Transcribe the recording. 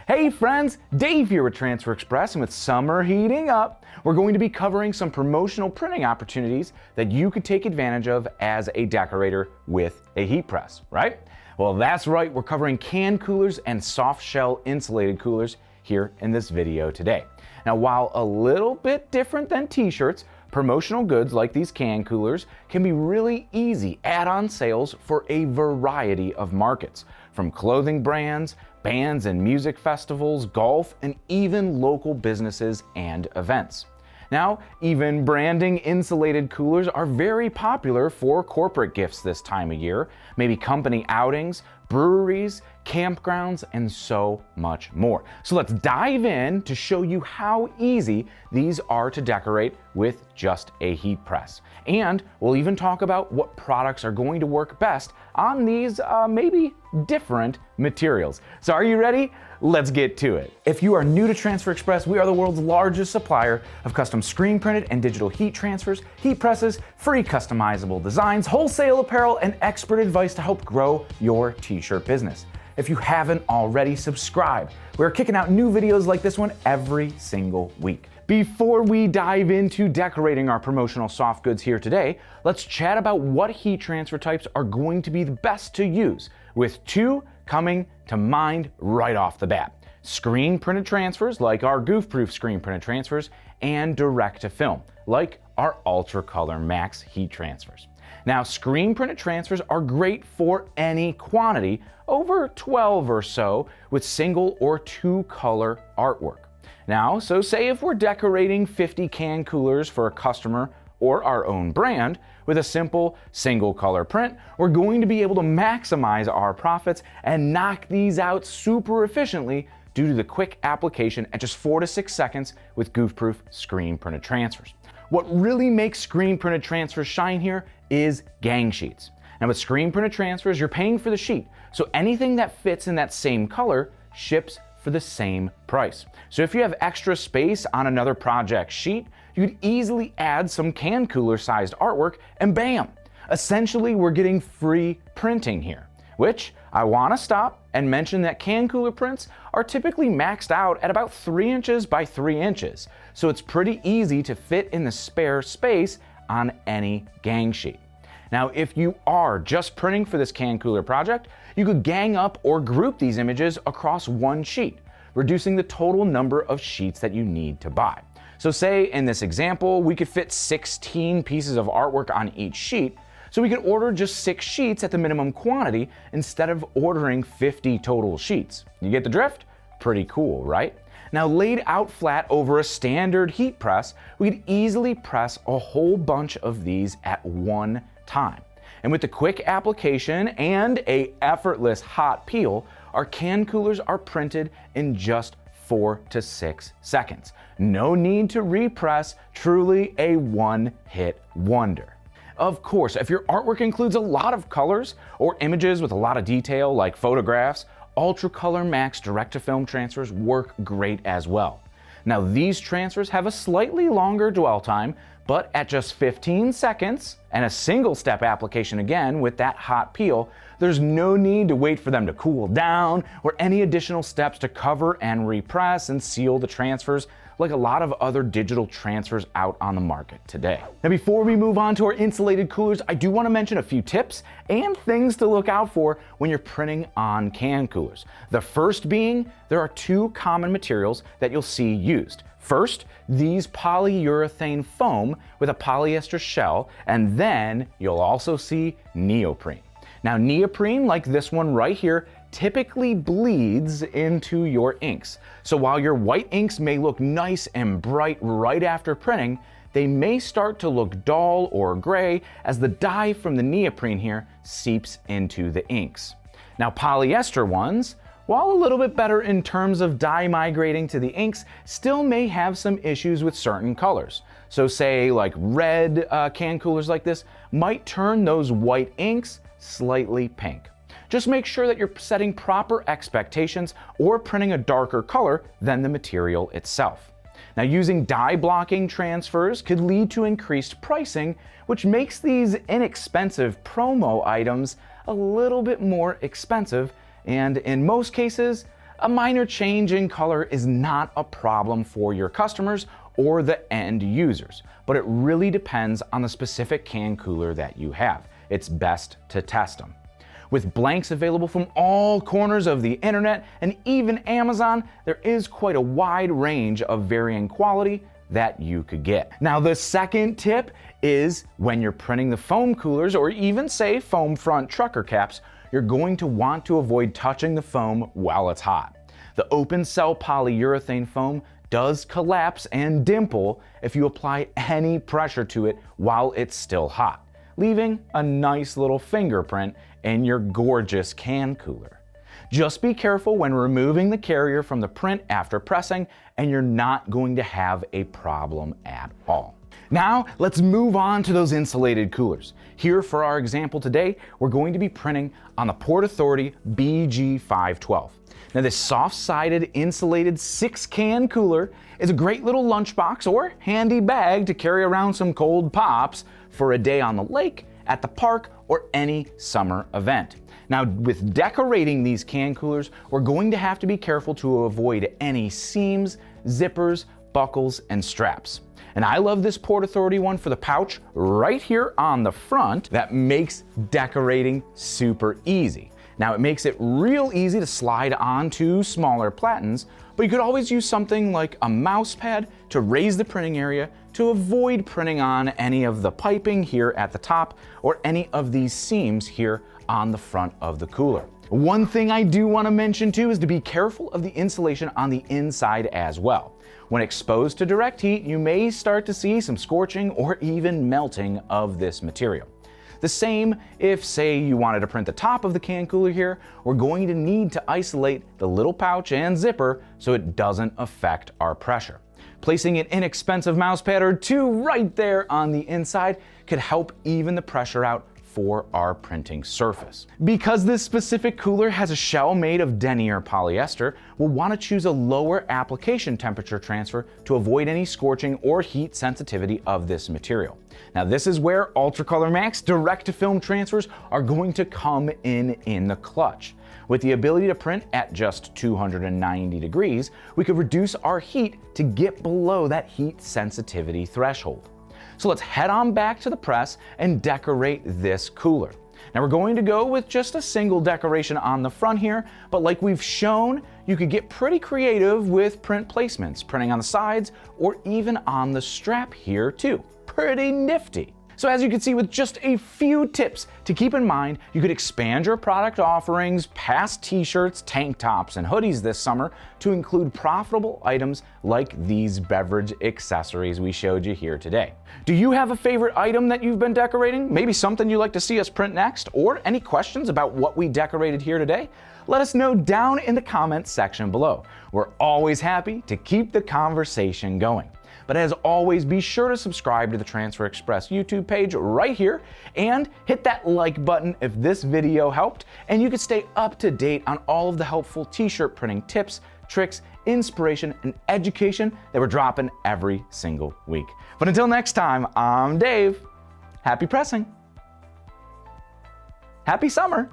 Hey friends, Dave here with Transfer Express, and with summer heating up, we're going to be covering some promotional printing opportunities that you could take advantage of as a decorator with a heat press, right? Well, that's right, we're covering can coolers and soft shell insulated coolers here in this video today. Now, while a little bit different than t-shirts, promotional goods like these can coolers can be really easy add-on sales for a variety of markets, from clothing brands, bands and music festivals, golf, and even local businesses and events. Now, even branding insulated coolers are very popular for corporate gifts this time of year, maybe company outings, breweries, campgrounds, and so much more. So let's dive in to show you how easy these are to decorate with just a heat press. And we'll even talk about what products are going to work best on these maybe different materials. So are you ready? Let's get to it. If you are new to Transfer Express, we are the world's largest supplier of custom screen printed and digital heat transfers, heat presses, free customizable designs, wholesale apparel, and expert advice to help grow your t-shirt business. If you haven't already, subscribe. We're kicking out new videos like this one every single week. Before we dive into decorating our promotional soft goods here today, let's chat about what heat transfer types are going to be the best to use, with two coming to mind right off the bat. Screen printed transfers, like our goof-proof screen printed transfers, and direct to film, like our Ultra Color Max heat transfers. Now, screen printed transfers are great for any quantity, over 12 or so, with single or two color artwork. Now, so say if we're decorating 50 can coolers for a customer or our own brand with a simple single color print, we're going to be able to maximize our profits and knock these out super efficiently due to the quick application at just 4 to 6 seconds with goof-proof screen printed transfers. What really makes screen printed transfers shine here is gang sheets. Now, with screen printed transfers, you're paying for the sheet, so anything that fits in that same color ships for the same price. So if you have extra space on another project sheet, you could easily add some can cooler sized artwork and bam! Essentially, we're getting free printing here, which I want to stop and mention that can cooler prints are typically maxed out at about 3 inches by 3 inches. So it's pretty easy to fit in the spare space on any gang sheet. Now, if you are just printing for this can cooler project, you could gang up or group these images across one sheet, reducing the total number of sheets that you need to buy. So say in this example, we could fit 16 pieces of artwork on each sheet, so we could order just 6 sheets at the minimum quantity instead of ordering 50 total sheets. You get the drift? Pretty cool, right? Now, laid out flat over a standard heat press, we could easily press a whole bunch of these at one time. And with the quick application and a effortless hot peel, our can coolers are printed in just 4 to 6 seconds. No need to repress, truly a one-hit wonder. Of course, if your artwork includes a lot of colors or images with a lot of detail like photographs, Ultra Color Max direct-to-film transfers work great as well. Now, these transfers have a slightly longer dwell time, but at just 15 seconds and a single step application again with that hot peel, there's no need to wait for them to cool down or any additional steps to cover and repress and seal the transfers like a lot of other digital transfers out on the market today. Now, before we move on to our insulated coolers, I do want to mention a few tips and things to look out for when you're printing on can coolers. The first being, there are two common materials that you'll see used. First, these polyurethane foam with a polyester shell, and then you'll also see neoprene. Now, neoprene, like this one right here, typically bleeds into your inks. So while your white inks may look nice and bright right after printing, they may start to look dull or gray as the dye from the neoprene here seeps into the inks. Now, polyester ones, while a little bit better in terms of dye migrating to the inks, still may have some issues with certain colors. So say like red can coolers like this might turn those white inks slightly pink. Just make sure that you're setting proper expectations or printing a darker color than the material itself. Now, using dye blocking transfers could lead to increased pricing, which makes these inexpensive promo items a little bit more expensive, and in most cases, A minor change in color is not a problem for your customers or the end users, but it really depends on the specific can cooler that you have. It's best to test them. With blanks available from all corners of the internet and even Amazon, there is quite a wide range of varying quality that you could get. Now, the second tip is when you're printing the foam coolers or even say foam front trucker caps, you're going to want to avoid touching the foam while it's hot. The open cell polyurethane foam does collapse and dimple if you apply any pressure to it while it's still hot, leaving a nice little fingerprint in your gorgeous can cooler. Just be careful when removing the carrier from the print after pressing, and you're not going to have a problem at all. Now, let's move on to those insulated coolers. Here for our example today, we're going to be printing on the Port Authority BG512. Now, this soft-sided insulated 6-can cooler is a great little lunchbox or handy bag to carry around some cold pops for a day on the lake, at the park, or any summer event. Now, with decorating these can coolers, we're going to have to be careful to avoid any seams, zippers, buckles, and straps. And I love this Port Authority one for the pouch right here on the front that makes decorating super easy. Now, it makes it real easy to slide onto smaller platens, but you could always use something like a mouse pad to raise the printing area to avoid printing on any of the piping here at the top or any of these seams here on the front of the cooler. One thing I do want to mention too is to be careful of the insulation on the inside as well. When exposed to direct heat, you may start to see some scorching or even melting of this material. The same if, say, you wanted to print the top of the can cooler here, we're going to need to isolate the little pouch and zipper so it doesn't affect our pressure. Placing an inexpensive mouse pad or two right there on the inside could help even the pressure out for our printing surface. Because this specific cooler has a shell made of denier polyester, we'll want to choose a lower application temperature transfer to avoid any scorching or heat sensitivity of this material. Now, this is where Ultracolor Max direct-to-film transfers are going to come in the clutch. With the ability to print at just 290 degrees, we could reduce our heat to get below that heat sensitivity threshold. So let's head on back to the press and decorate this cooler. Now, we're going to go with just a single decoration on the front here, but like we've shown, you could get pretty creative with print placements, printing on the sides or even on the strap here too. Pretty nifty. So as you can see, with just a few tips to keep in mind, you could expand your product offerings past t-shirts, tank tops, and hoodies this summer to include profitable items like these beverage accessories we showed you here today. Do you have a favorite item that you've been decorating? Maybe something you'd like to see us print next, or any questions about what we decorated here today? Let us know down in the comments section below. We're always happy to keep the conversation going. But as always, be sure to subscribe to the Transfer Express YouTube page right here and hit that like button if this video helped, and you can stay up to date on all of the helpful t-shirt printing tips, tricks, inspiration, and education that we're dropping every single week. But until next time, I'm Dave. Happy pressing. Happy summer.